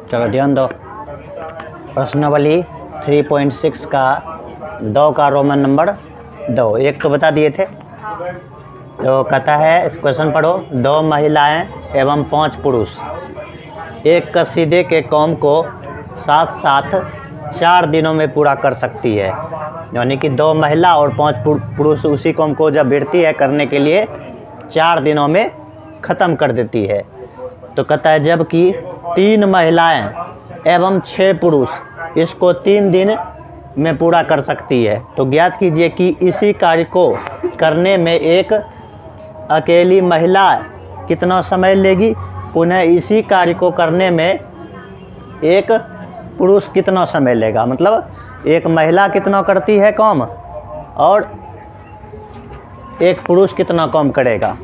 चलो ध्यान दो। प्रश्नावली 3.6 का 2 का रोमन नंबर 2 एक तो बता दिए थे। तो कहता है, इस क्वेश्चन पढ़ो। 2 महिलाएं एवं 5 पुरुष एक कसीदे के काम को साथ साथ 4 दिनों में पूरा कर सकती है। यानी कि 2 महिला और 5 पुरुष उसी काम को जब बैठती है करने के लिए 4 दिनों में ख़त्म कर देती है। तो कहता है जबकि 3 महिलाएं एवं 6 पुरुष इसको 3 दिन में पूरा कर सकती है। तो ज्ञात कीजिए कि इसी कार्य को करने में एक अकेली महिला कितना समय लेगी। पुनः इसी कार्य को करने में एक पुरुष कितना समय लेगा। मतलब एक महिला कितना करती है काम और एक पुरुष कितना काम करेगा,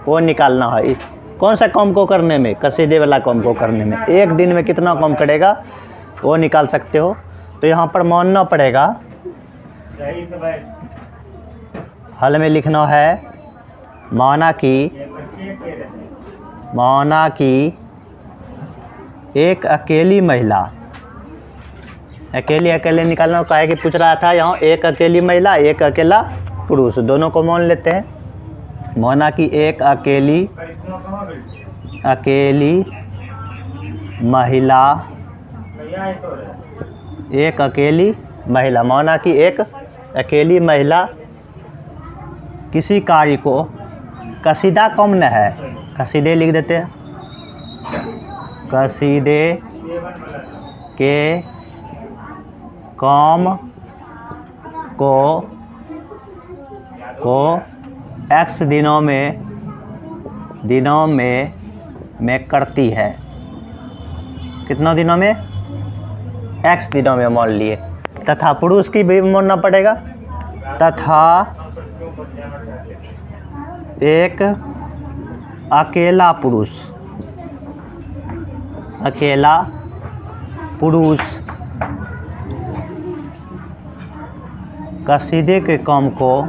वो निकालना है। कौन सा काम को करने में? कसीदे वाला काम को करने में एक दिन में कितना काम करेगा वो निकाल सकते हो। तो यहाँ पर मानना पड़ेगा, हल में लिखना है माना कि एक अकेली महिला, अकेले निकालना का है कि पूछ रहा था यहाँ। एक अकेली महिला एक अकेला पुरुष दोनों को मान लेते हैं। माना कि एक अकेली महिला, एक अकेली महिला, माना कि एक अकेली महिला किसी कार्य को, कसीदा कम न है, कसीदे लिख देते हैं। कसीदे के काम को X दिनों में करती है। कितनों दिनों में? X दिनों में मान लिए। तथा पुरुष की भी मानना पड़ेगा। तथा एक अकेला पुरुष कसीदे के काम को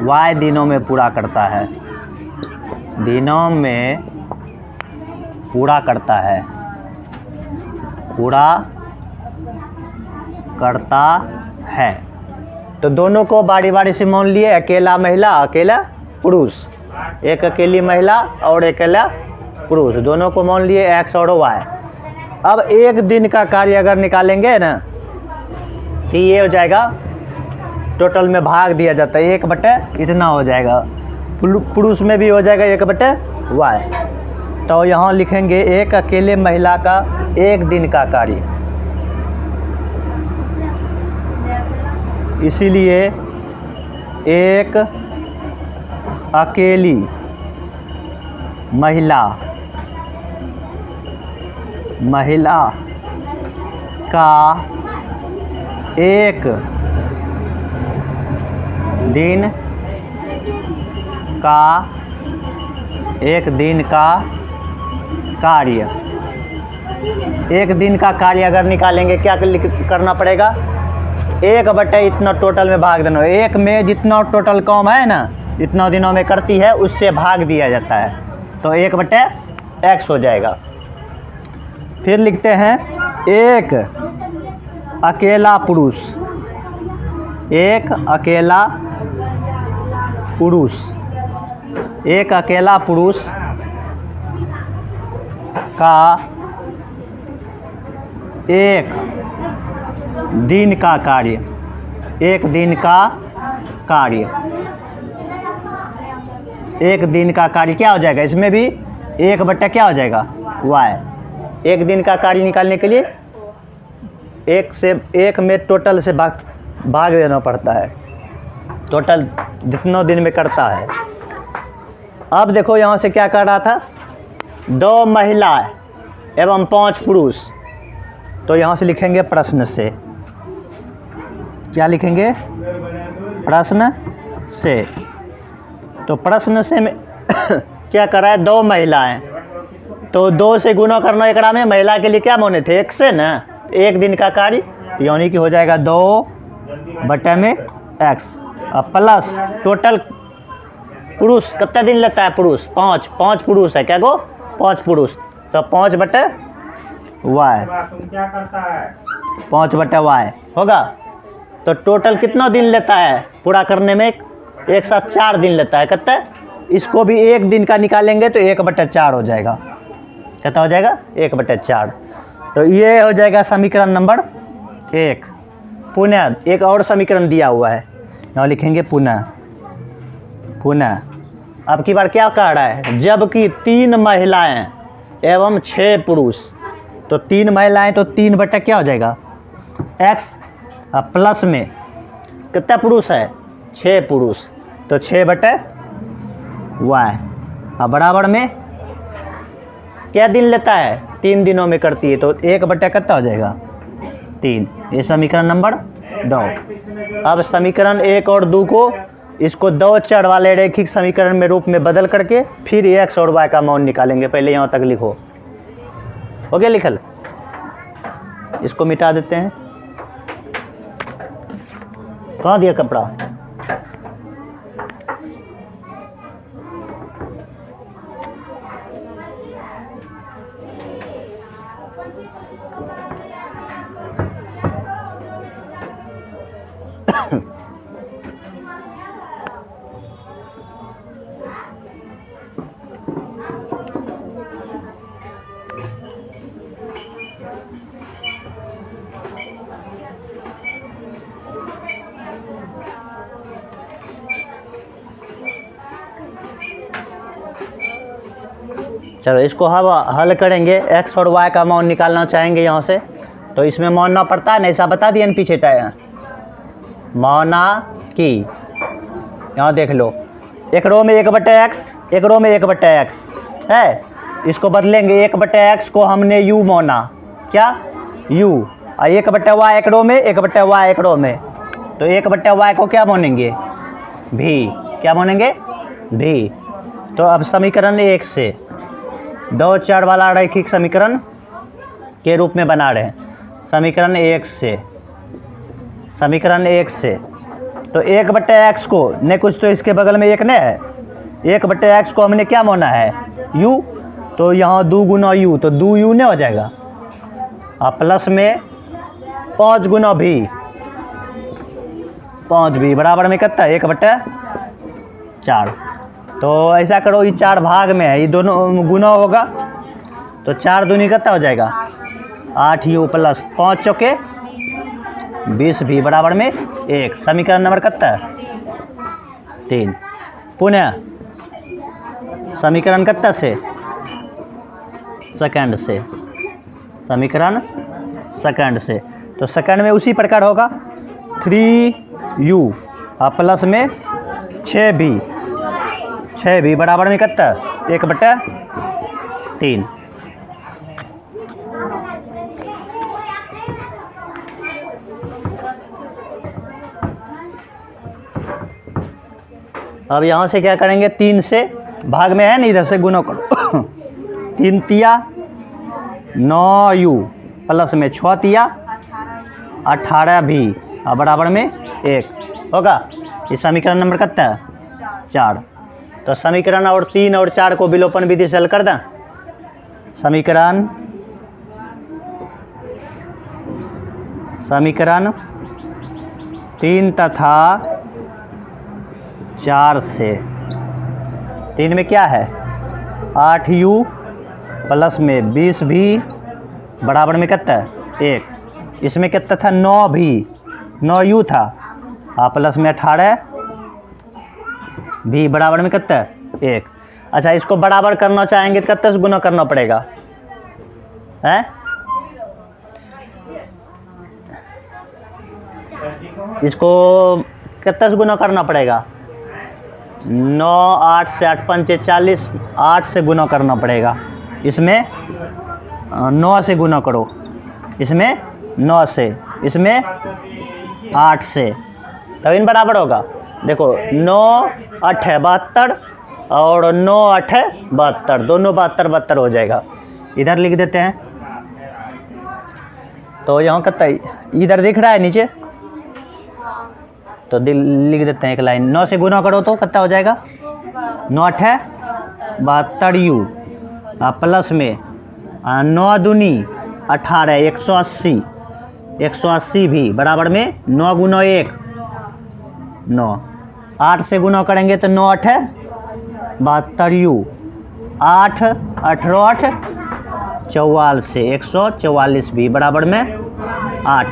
Y दिनों में पूरा करता है। दिनों में पूरा करता है। तो दोनों को बारी बारी से मान लिए, अकेला महिला अकेला पुरुष, एक अकेली महिला और अकेला पुरुष दोनों को मान लिए X और Y। अब एक दिन का कार्य अगर निकालेंगे ना तो ये हो जाएगा, टोटल में भाग दिया जाता है 1/, इतना हो जाएगा। पुरुष में भी हो जाएगा 1/Y। तो यहाँ लिखेंगे एक अकेले महिला का एक दिन का कार्य। इसीलिए एक अकेली महिला का एक दिन का कार्य, एक दिन का कार्य अगर निकालेंगे क्या करना पड़ेगा? 1/, इतना टोटल में भाग देना। एक में जितना टोटल काम है ना, इतना दिनों में करती है, उससे भाग दिया जाता है। तो 1/X हो जाएगा। फिर लिखते हैं एक अकेला पुरुष, एक अकेला पुरुष का एक दिन का कार्य, एक दिन का कार्य क्या हो जाएगा? इसमें भी 1/, क्या हो जाएगा? Y। एक दिन का कार्य निकालने के लिए एक में टोटल से भाग देना पड़ता है, टोटल जितना दिन में करता है। अब देखो यहाँ से क्या कर रहा था, 2 महिला एवं 5 पुरुष। तो यहाँ से लिखेंगे प्रश्न से, क्या लिखेंगे? प्रश्न से। तो प्रश्न से में क्या कर रहा है? 2 महिलाएं, तो 2 से गुना करना एकड़ा में। महिला के लिए क्या माने थे? 1 से ना, एक दिन का कार्य। तो यानी कि हो जाएगा 2 बटे में एक्स अब प्लस टोटल पुरुष कितने दिन लेता है पुरुष 5 पुरुष है क्या गो 5 पुरुष तो 5 बटे वाई 5 बटे वाई होगा। तो टोटल कितना दिन लेता है पूरा करने में एक साथ 4 दिन लेता है कितना इसको भी 1 दिन का निकालेंगे तो 1/4 हो जाएगा कितना हो जाएगा 1/4। तो ये हो जाएगा समीकरण नंबर 1। पुनः एक और समीकरण दिया हुआ है यहाँ लिखेंगे पुनः अब की बार क्या कह रहा है जबकि 3 महिलाएं एवं 6 पुरुष तो 3 महिलाएं तो 3 बटे क्या हो जाएगा x अब प्लस में कितना पुरुष है 6 पुरुष तो 6 बटे y अब बराबर में क्या दिन लेता है 3 दिनों में करती है तो 1 बटे कितना हो जाएगा 3। ये समीकरण नंबर 2। अब समीकरण 1 और 2 को इसको 2 चर वाले रैखिक समीकरण में रूप में बदल करके फिर x और y का मान निकालेंगे। पहले यहाँ तक लिखो हो गया लिखल इसको मिटा देते हैं। कहाँ दिया कपड़ा चलो इसको हम हल करेंगे x और y का मान निकालना चाहेंगे यहाँ से तो इसमें मानना पड़ता है ना ऐसा बता दिए न पीछे माना कि यहाँ देख लो एक रो में 1/x एक रो में 1/x है इसको बदलेंगे 1/x को हमने u माना क्या u और 1/y एक रो में 1/y एक रो में तो 1/y को क्या मानेंगे v क्या मानेंगे v। तो अब समीकरण 1 से 2 चर वाला रैखिक समीकरण के रूप में बना रहे हैं समीकरण 1 से तो 1/x को ने कुछ तो इसके बगल में 1 ने है 1/x को हमने क्या माना है u तो यहाँ 2 गुना u तो 2u ने हो जाएगा और प्लस में 5 गुना v 5v बराबर में कितना 1/4। तो ऐसा करो ये 4 भाग में है ये दोनों गुना होगा तो 4 दूनी कितना हो जाएगा 8u प्लस 5 चौके 20v बराबर में 1। समीकरण नंबर कितना 3। पुनः समीकरण कितना से सेकंड से समीकरण सेकंड से तो सेकंड में उसी प्रकार होगा 3u और प्लस में 6v बराबर में कितना 1/3। अब यहाँ से क्या करेंगे 3 से भाग में है ना इधर से गुना करो 3 तिया 9u प्लस में 6 तिया 18v और बराबर में 1 होगा। इस समीकरण नंबर कितना 4। तो समीकरण और 3 और 4 को विलोपन विधि से हल कर दें। समीकरण 3 तथा 4 से 3 में क्या है 8u प्लस में 20v बराबर में कितना 1। इसमें कितना था 9u था और प्लस में 18v बराबर में कितना 1। अच्छा इसको बराबर करना चाहेंगे तो कितने से गुना करना पड़ेगा है इसको कितने से गुना करना पड़ेगा 9 8 से 8 5 40 8 से गुना करना पड़ेगा। इसमें 9 से गुना करो इसमें 9 से इसमें 8 से तब इन बराबर होगा। देखो 9 8 है 72 और 9 8 है 72 दोनों 72 हो जाएगा। इधर लिख देते हैं तो यहाँ कितना इधर दिख रहा है नीचे तो लिख देते हैं एक लाइन। 9 से गुना करो तो कितना हो जाएगा? 9 8 72 यू प्लस में 9 दूनी 18 180 180 भी बराबर में 9 गुना 1 9। 8 से गुना करेंगे तो 9 8 72 यू 8 18 8 44 144 भी बराबर में 8।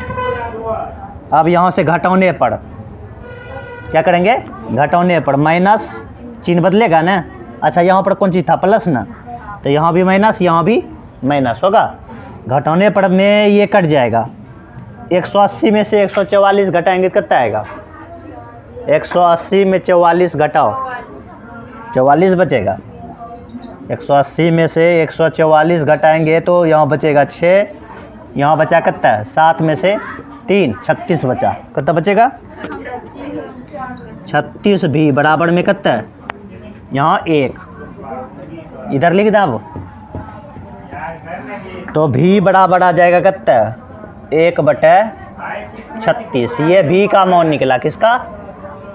अब यहाँ से घटाने पर क्या करेंगे? घटाने पर माइनस चिन्ह बदलेगा ना। अच्छा यहाँ पर कौन चीज़ था? प्लस ना, तो यहाँ भी माइनस यहाँ भी माइनस होगा। घटाने पर में ये कट जाएगा। 180 में से 144 घटाएंगे तो कितना आएगा? 180 में 44 घटाओ 44 बचेगा। 180 में से 144 घटाएंगे तो यहाँ बचेगा 6, यहाँ बचा कितना? 7 में से 3 36 बचा। कितना बचेगा? 36 भी बराबर में कितना? यहाँ 1 इधर लिख दो। तो भी बराबर आ जाएगा कितना? 1/36। ये भी का मान निकला। किसका?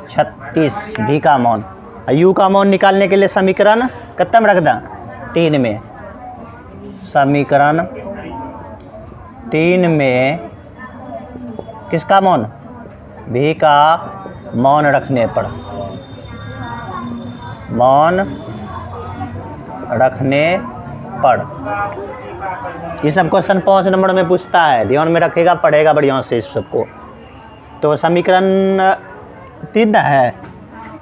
36 भी का मान। यू का मान निकालने के लिए समीकरण कितना में रख दें? 3 में। समीकरण 3 में किसका मान? भी का मान रखने पर, मान रखने पर। ये सब क्वेश्चन 5 नंबर में पूछता है, ध्यान में रखेगा, पढ़ेगा बढ़िया से इस सबको। तो समीकरण 3 है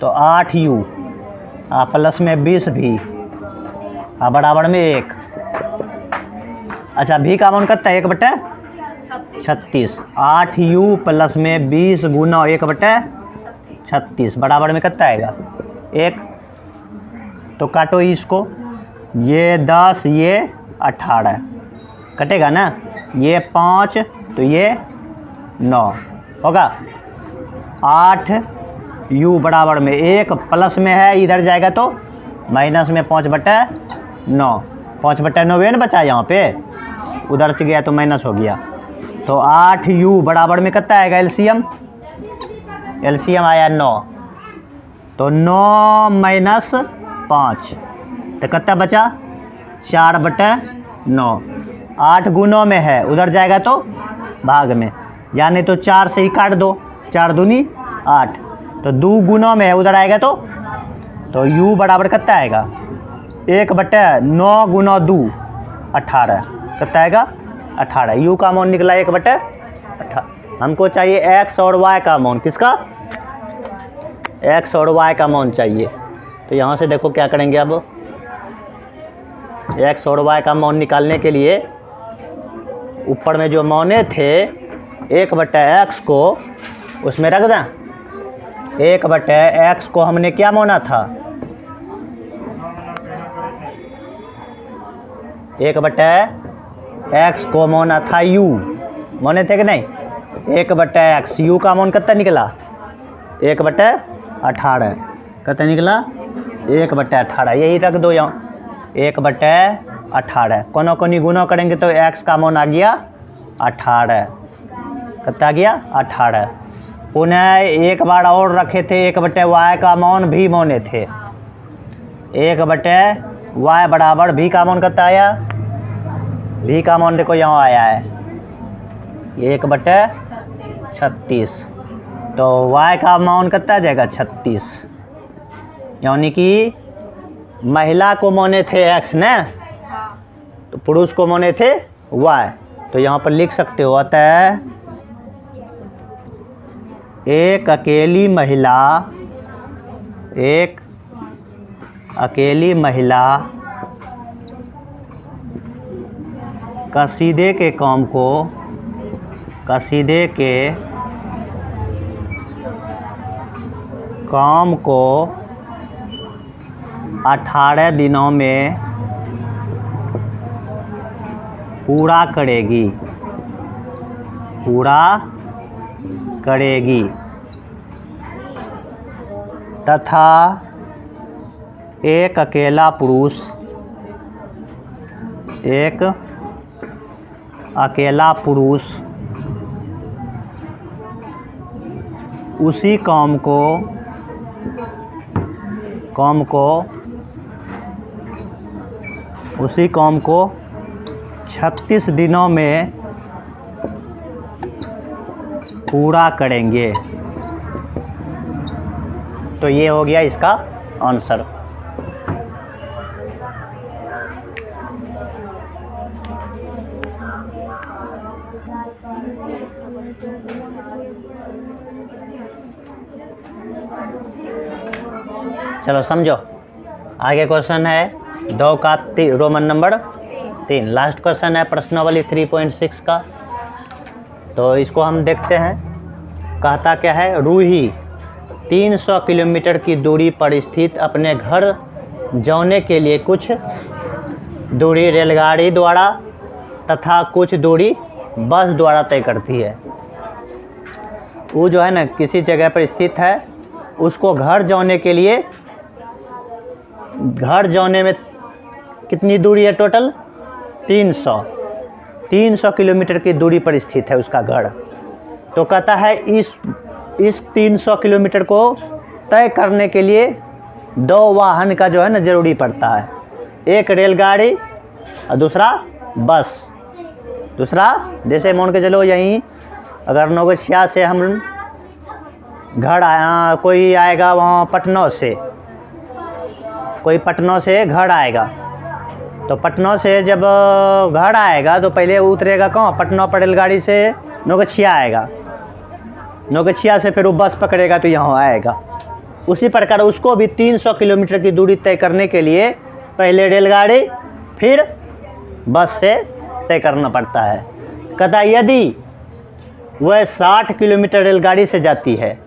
तो 8 यू प्लस में 20 भी बराबर में 1। अच्छा भी का मान कितना? 1/36। 8 यू प्लस में 20 गुना 1/36 बराबर में कितना आएगा? 1। तो काटो इसको, ये 10 ये 18 कटेगा ना। ये 5 तो ये 9 होगा। 8 यू बराबर में 1 प्लस में है, इधर जाएगा तो माइनस में 5/9। 5/9 बचा यहाँ पे, उधर से गया तो माइनस हो गया। तो 8 यू बराबर में कितना आएगा? एलसीएम आया 9। तो 9 माइनस 5 तो कितना बचा? 4/9। 8 गुणों में है, उधर जाएगा तो भाग में, यानी तो 4 से ही काट दो। 4 दूनी 8। तो 2 गुणों में है, उधर आएगा तो यू बराबर कितना आएगा? 1/9 गुना 2 18 कितना आएगा? 18। यू का मान निकला 1/18। हमको चाहिए एक्स और वाई का मान। किसका? एक्स और वाई का मान चाहिए। तो यहाँ से देखो क्या करेंगे। अब एक्स और वाई का मान निकालने के लिए ऊपर में जो माने थे 1/x को उसमें रख दें। 1/x को हमने क्या माना था? 1/x को माना था u, माने थे कि नहीं? 1/x u का मान कितना निकला? 1/18 कितना निकला? 1/18। यही रख दो यहाँ 1/18। कोनो कोनी गुना करेंगे तो x का मान आ गया 18। कितना आ गया? 18। पुनः एक बार और रखे थे 1/y का मान भी माने थे। 1/y बराबर भी का मान कितना आया? भी का मान देखो यहाँ आया है 1/36। तो y का मान कितना आ जाएगा? 36। यानी कि महिला को माने थे x ने, तो पुरुष को माने थे y। तो यहाँ पर लिख सकते हो, अतः एक अकेली कसीदे के काम को, कसीदे के काम को 18 दिनों में पूरा करेगी तथा एक अकेला पुरुष उसी काम को 36 दिनों में पूरा करेंगे। तो ये हो गया इसका आंसर। चलो समझो, आगे क्वेश्चन है 2 का रोमन नंबर 3। लास्ट क्वेश्चन है प्रश्नावली 3.6 का। तो इसको हम देखते हैं। कहता क्या है, रूही 300 किलोमीटर की दूरी पर स्थित अपने घर जाने के लिए कुछ दूरी रेलगाड़ी द्वारा तथा कुछ दूरी बस द्वारा तय करती है। वो जो है ना किसी जगह पर स्थित है, उसको घर जाने में कितनी दूरी है टोटल? 300 किलोमीटर की दूरी पर स्थित है उसका घर। तो कहता है इस 300 किलोमीटर को तय करने के लिए 2 वाहन का जो है ना ज़रूरी पड़ता है। एक रेलगाड़ी और दूसरा बस। दूसरा जैसे मान के चलो, यहीं अगर नौगछिया से हम घर आया, कोई आएगा वहाँ पटना से, कोई पटना से घर आएगा, तो पटना से जब घर आएगा तो पहले उतरेगा कहाँ? पटना पर रेलगाड़ी से नौगछिया आएगा, नौगछिया से फिर वो बस पकड़ेगा तो यहाँ आएगा। उसी प्रकार उसको भी 300 किलोमीटर की दूरी तय करने के लिए पहले रेलगाड़ी फिर बस से तय करना पड़ता है। कहता यदि वह 60 किलोमीटर रेलगाड़ी से जाती है,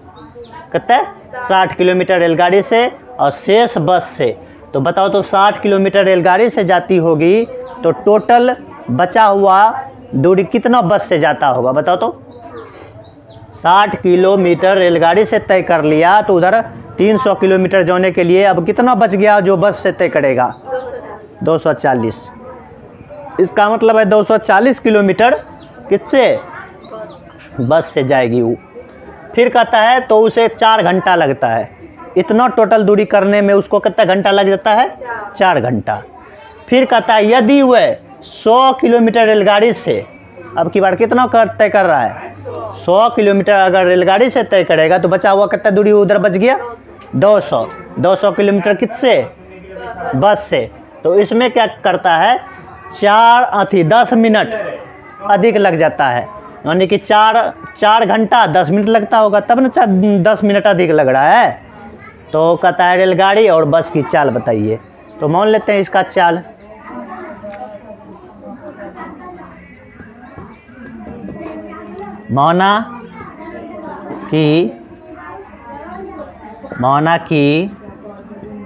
कहता है 60 किलोमीटर रेलगाड़ी से और शेष बस से, तो बताओ तो 60 किलोमीटर रेलगाड़ी से जाती होगी तो टोटल बचा हुआ दूरी कितना बस से जाता होगा? बताओ तो। 60 किलोमीटर रेलगाड़ी से तय कर लिया तो उधर 300 किलोमीटर जाने के लिए अब कितना बच गया जो बस से तय करेगा? 240। इसका मतलब है 240 किलोमीटर किससे? बस से जाएगी वो। फिर कहता है तो उसे 4 घंटा लगता है। इतना टोटल दूरी करने में उसको कितना घंटा लग जाता है? 4 घंटा। फिर कहता है यदि वह 100 किलोमीटर रेलगाड़ी से, अब की बार कितना तय कर रहा है? 100 किलोमीटर अगर रेलगाड़ी से तय करेगा तो बचा हुआ कितना दूरी उधर बच गया? 200 किलोमीटर किससे? बस से। तो इसमें क्या करता है? 10 मिनट अधिक लग जाता है, यानी कि 4 घंटा 10 मिनट लगता होगा, तब ना 10 मिनट अधिक लग रहा है। तो कहता है रेलगाड़ी और बस की चाल बताइए। तो मान लेते हैं इसका चाल। माना कि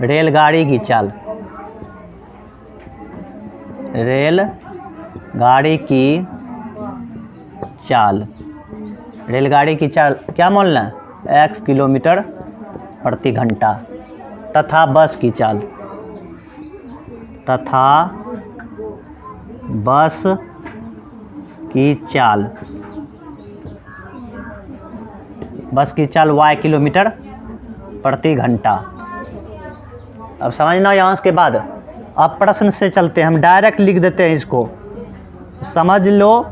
रेलगाड़ी की चाल, रेलगाड़ी की चाल क्या मानना? x किलोमीटर प्रति घंटा। तथा बस की चाल, y किलोमीटर प्रति घंटा। अब समझना यहाँ के बाद। अब प्रश्न से चलते हैं, हम डायरेक्ट लिख देते हैं इसको, समझ लो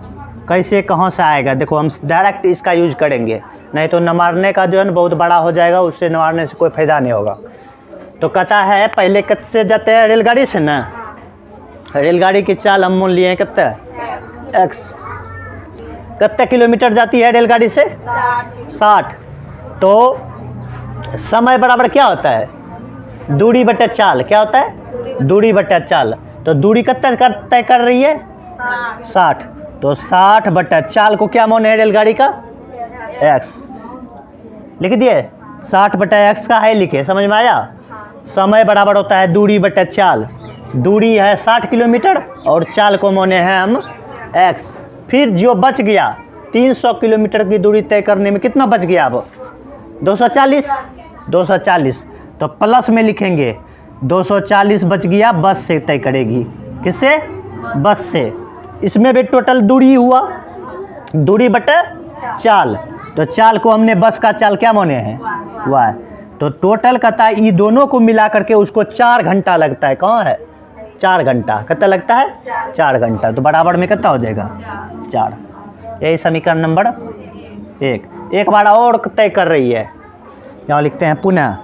कैसे कहाँ से आएगा। देखो हम डायरेक्ट इसका यूज करेंगे, नहीं तो नमारने का जो है ना बहुत बड़ा हो जाएगा, उससे नमारने से कोई फ़ायदा नहीं होगा। तो कहता है पहले किससे जाते हैं? रेलगाड़ी से ना। रेलगाड़ी की चाल हम मान लिए हैं कितना? x। कितने किलोमीटर जाती है रेलगाड़ी से? 60। तो समय बराबर क्या होता है? दूरी बटे चाल। क्या होता है? दूरी बटे चाल। तो दूरी कितना तय कर रही है? 60। तो 60 बटे चाल को क्या मान है रेलगाड़ी का? x। लिख दिए? 60 बटे x का है लिखे, समझ में आया? समय बराबर होता है दूरी बटे चाल। दूरी है 60 किलोमीटर और चाल को माने हैं हम x। फिर जो बच गया 300 किलोमीटर की दूरी तय करने में कितना बच गया? अब 240। तो प्लस में लिखेंगे 240 बच गया, बस से तय करेगी। किससे? बस से। इसमें भी टोटल दूरी हुआ, दूरी बटे चाल। तो चाल को हमने बस का चाल क्या माने हैं, वाई। तो टोटल कहता है ये दोनों को मिला करके उसको 4 घंटा लगता है। कहाँ है 4 घंटा, कितना लगता है 4 घंटा। तो बराबर में कितना हो जाएगा 4। यही समीकरण नंबर 1। एक बार और तय कर रही है, यहाँ लिखते हैं पुनः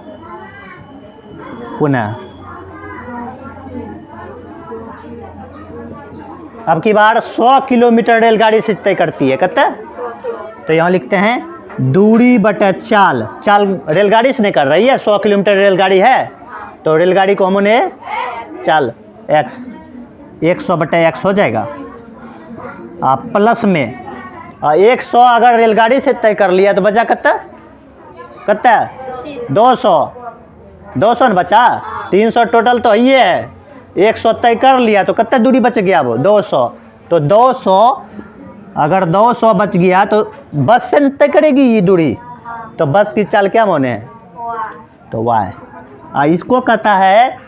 अब की बार 100 किलोमीटर रेलगाड़ी से तय करती है, कितना। तो यहाँ लिखते हैं दूरी बटा चाल। चाल रेलगाड़ी से नहीं कर रही है, 100 किलोमीटर रेलगाड़ी है तो रेलगाड़ी को हमने चाल x 100 बटा x हो जाएगा। प्लस में 100 अगर रेलगाड़ी से तय कर लिया तो बचा कितना 200 न बचा। 300 टोटल तो ये है, 100 तय कर लिया तो कितना दूरी बच गया वो 200। तो 200 अगर 200 बच गया तो बस से तय करेगी ये दूरी, तो बस की चाल क्या माने है तो y। इसको कहता है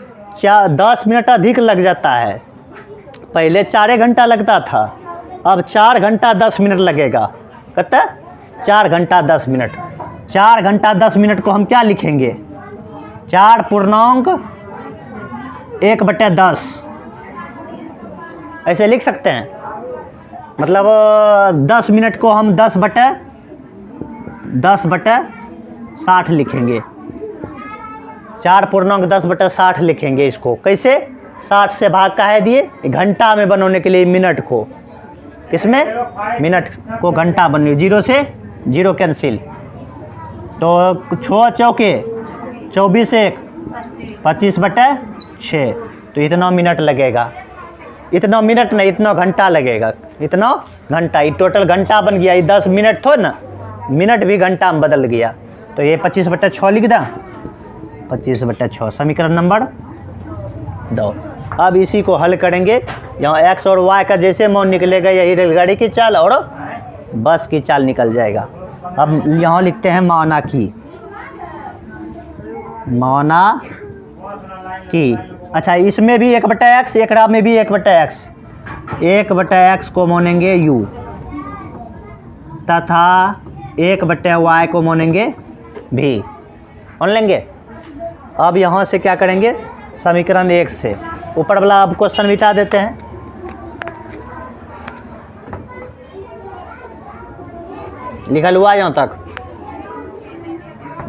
10 मिनट अधिक लग जाता है। पहले 4 घंटा लगता था, अब 4 घंटा 10 मिनट लगेगा। कितना 4 घंटा 10 मिनट। 4 घंटा 10 मिनट को हम क्या लिखेंगे 4.1/10 ऐसे लिख सकते हैं। मतलब 10 मिनट को हम 10/10/60 लिखेंगे। 4.10/60 लिखेंगे। इसको कैसे 60 से भाग का है दिए घंटा में बनाने के लिए मिनट को, इसमें मिनट को घंटा बनने 0 से 0 कैंसिल। तो 6 चौके 24 1 25/6 तो इतना मिनट लगेगा। इतना मिनट नहीं इतना घंटा लगेगा। इतना घंटा ये टोटल घंटा बन गया। ये 10 मिनट थो ना, मिनट भी घंटा में बदल गया। तो ये 25/6 लिख दा 25/6 समीकरण नंबर 2। अब इसी को हल करेंगे। यहाँ x और y का जैसे मान निकलेगा यही रेलगाड़ी की चाल और बस की चाल निकल जाएगा। अब यहाँ लिखते हैं माना की। अच्छा इसमें भी 1/x एक में भी 1/x 1/x को मानेंगे u तथा 1/y को मानेंगे v। मान लेंगे। अब यहाँ से क्या करेंगे समीकरण 1 से ऊपर वाला अब क्वेश्चन मिटा देते हैं। लिखल हुआ यहाँ तक,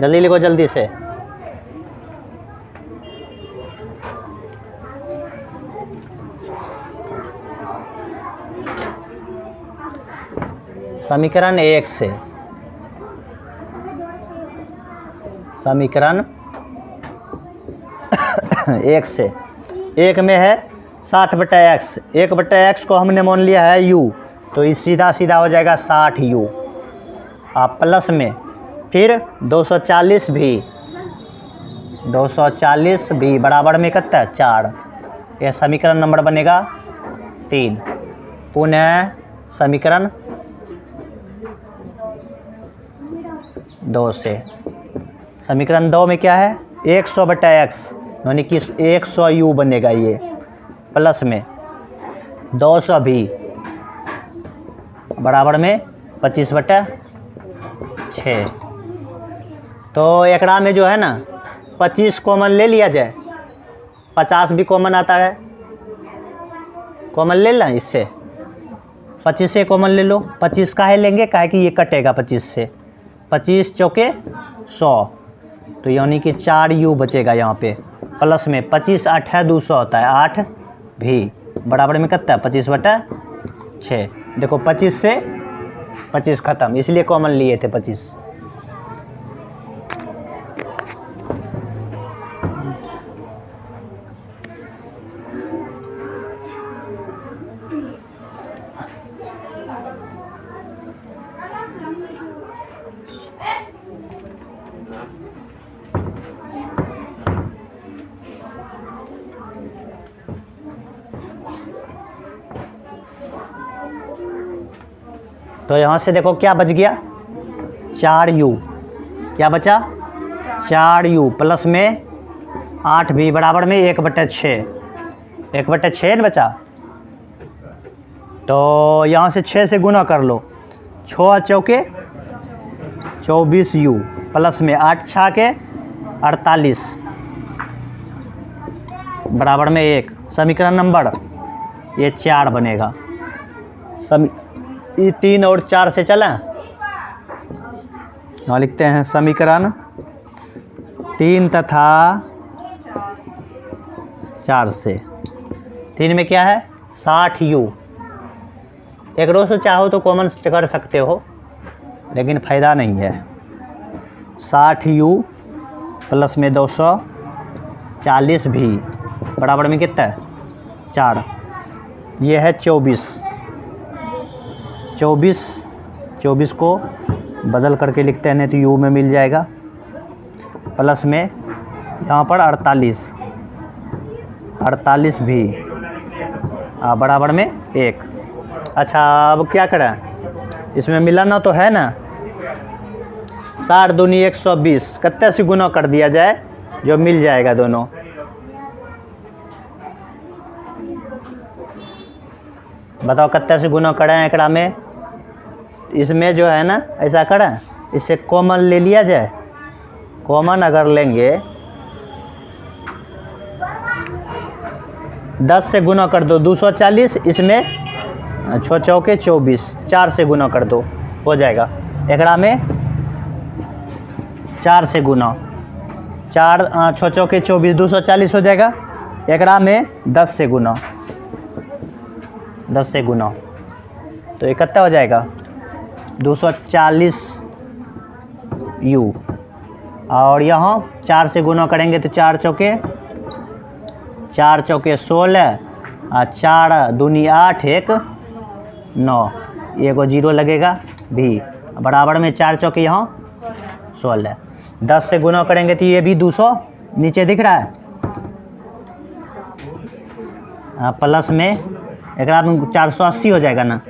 जल्दी लिखो जल्दी से। समीकरण 1 से समीकरण 1 से 1 में है 60/x 1/x को हमने मान लिया है u, तो ये सीधा सीधा हो जाएगा 60u। आप प्लस में फिर 240 भी बराबर में कितना 4। यह समीकरण नंबर बनेगा 3। पुनः समीकरण 2 से समीकरण 2 में क्या है 100/x यानी कि 100u बनेगा। ये प्लस में 200 भी बराबर में 25/6। तो एकड़ा में जो है ना 25 कॉमन ले लिया जाए, 50 भी कॉमन आता है, कॉमन ले लें इससे 25 से कॉमन ले लो। 25 काहे लेंगे काहे कि ये कटेगा 25 से। 25 चौके 100 तो यानी कि 4u बचेगा यहाँ पे। प्लस में 25 8 है 200 होता है 8 भी बराबर में कितना 25/6। देखो 25 से 25 ख़त्म, इसलिए कॉमन लिए थे 25। तो यहाँ से देखो क्या बच गया 4u। क्या बचा 4u प्लस में 8 भी बराबर में 1/6 1/6 न बचा। तो यहाँ से 6 से गुना कर लो। 6 चौके 24u प्लस में 8 छाके 48 बराबर में 1। समीकरण नंबर ये 4 बनेगा। ये 3 और 4 से चला। यहाँ लिखते हैं समीकरण 3 तथा 4 से। 3 में क्या है 60u। एक रो से चाहो तो कॉमन कर सकते हो, लेकिन फ़ायदा नहीं है। 60u प्लस में 240 भी बराबर में कितना है 4। ये है 24 को बदल करके लिखते हैं, नहीं तो u में मिल जाएगा। प्लस में यहाँ पर 48 भी बराबर में 1। अच्छा अब क्या करें, इसमें मिलाना तो है ना। 60 दूनी 120 कितने से गुना कर दिया जाए जो मिल जाएगा दोनों। बताओ कितने से गुना करें एकड़ा में। इसमें जो है ना ऐसा करें, इससे कॉमन ले लिया जाए। कॉमन अगर लेंगे 10 से गुना कर दो 240, इसमें 6 चौके 24, 4 से गुना कर दो हो जाएगा। एकड़ा में 4 से गुना 4 6 चौके 24 240 हो जाएगा। एकड़ा में 10 से गुना तो ये कितना हो जाएगा 240u। और यहाँ 4 से गुना करेंगे तो 4 चौके 16 और 4 दूनी 8 1 9, एगो 0 लगेगा भी बराबर में 4 चौके यहाँ 16। 10 से गुना करेंगे तो ये भी 200 नीचे दिख रहा है। प्लस में एक में 480 हो जाएगा ना।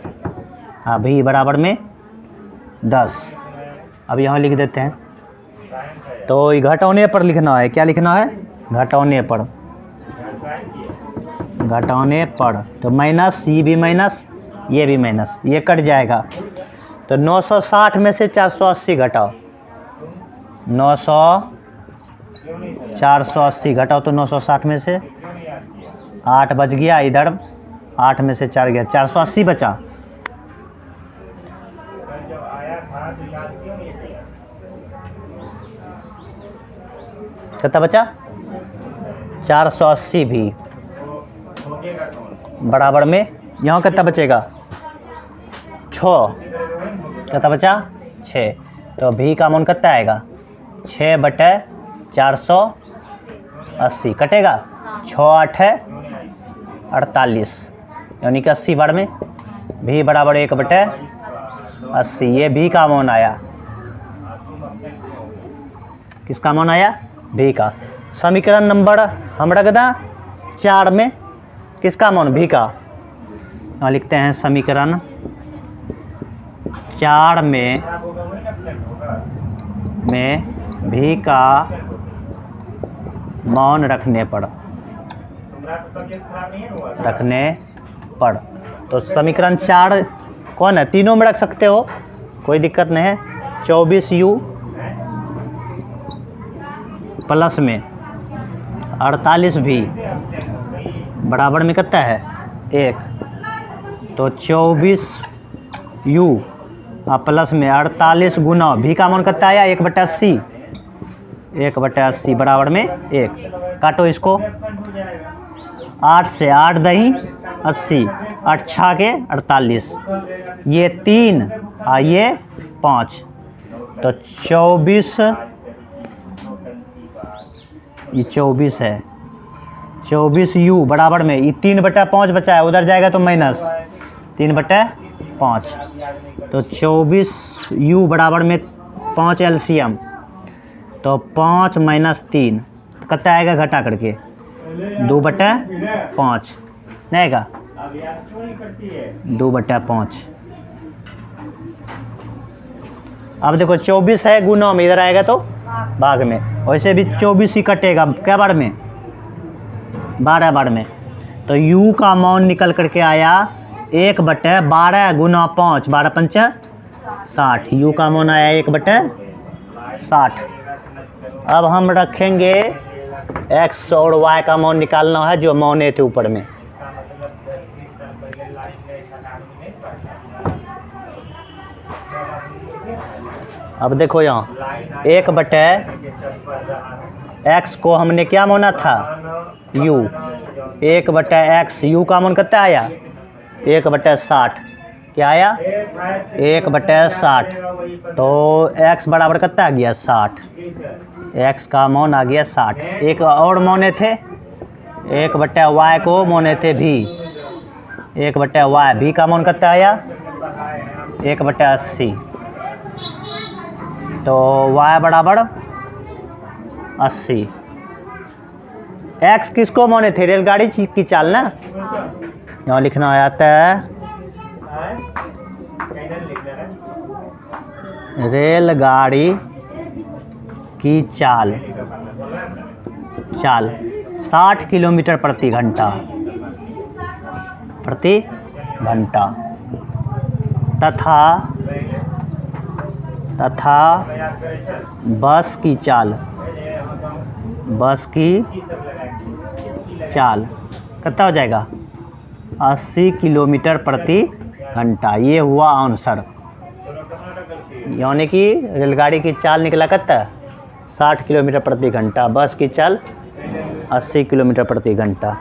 हाँ भी बराबर में 10। अब यहाँ लिख देते हैं। तो ये घटाने पर लिखना है। क्या लिखना है घटाने पर। तो माइनस, ये भी माइनस, ये भी माइनस, ये कट जाएगा। तो 960 में से 480 घटाओ। 480 घटाओ तो 960 में से 8 बच गया। इधर 8 में से 4 गया, 480 बचा। कितना बचा 480 भी बराबर में यहाँ कितना बचेगा 6। कितना बचा 6। तो भी का मान कितना आएगा 6/480 कटेगा। 6 8 है 48, यानी कि 80 बार में भी बराबर 1/80। ये भी का मान आया। किसका मान आया भी का। समीकरण नंबर हम रख दें 4 में किसका मान भी का। यहाँ लिखते हैं समीकरण 4 में भी का मान रखने पर तो समीकरण 4 कौन है, तीनों में रख सकते हो, कोई दिक्कत नहीं है। 24u प्लस में 48 भी बराबर में कितना है 1। तो 24u प्लस में 48 गुना भी का मान कितना आया 1/80। 1/80 बराबर में 1। काटो इसको। 8 से 8 दही 80, 8 छा के 48, ये 3 और ये 5। तो 24, ये 24 है। 24u बराबर में ये 3/5 बचा है, उधर जाएगा तो माइनस 3/5। तो 24u बराबर में 5 एलसीएम। तो 5 - 3 कितना आएगा घटा करके 2/5 नहीं आएगा 2/5। अब देखो 24 है गुना में, इधर आएगा तो भाग में। वैसे भी 24 ही कटेगा क्या बार में 12 बार में। तो u का मान निकल करके आया 1/12 गुना 5, 12 पंच 60। यू का मान आया 1/60। अब हम रखेंगे एक्स और वाई का मान निकालना है जो मौने थे ऊपर में। अब देखो यहाँ 1/x को हमने क्या माना था u, 1/x यू का मान कितना आया 1/60। क्या आया 1/60। तो x बराबर कितना आ गया 60। x का मान आ गया 60। एक और माने थे 1/y को माने थे v, 1/y v का मान कितना आया 1/80। तो y बराबर 80। x किसको माने थे रेलगाड़ी की चाल ना, यहाँ लिखना आता है रेलगाड़ी की चाल 60 किलोमीटर प्रति घंटा तथा बस की चाल कितना हो जाएगा 80 किलोमीटर प्रति घंटा। ये हुआ आंसर, यानी कि रेलगाड़ी की चाल निकला कितना 60 किलोमीटर प्रति घंटा, बस की चाल 80 किलोमीटर प्रति घंटा।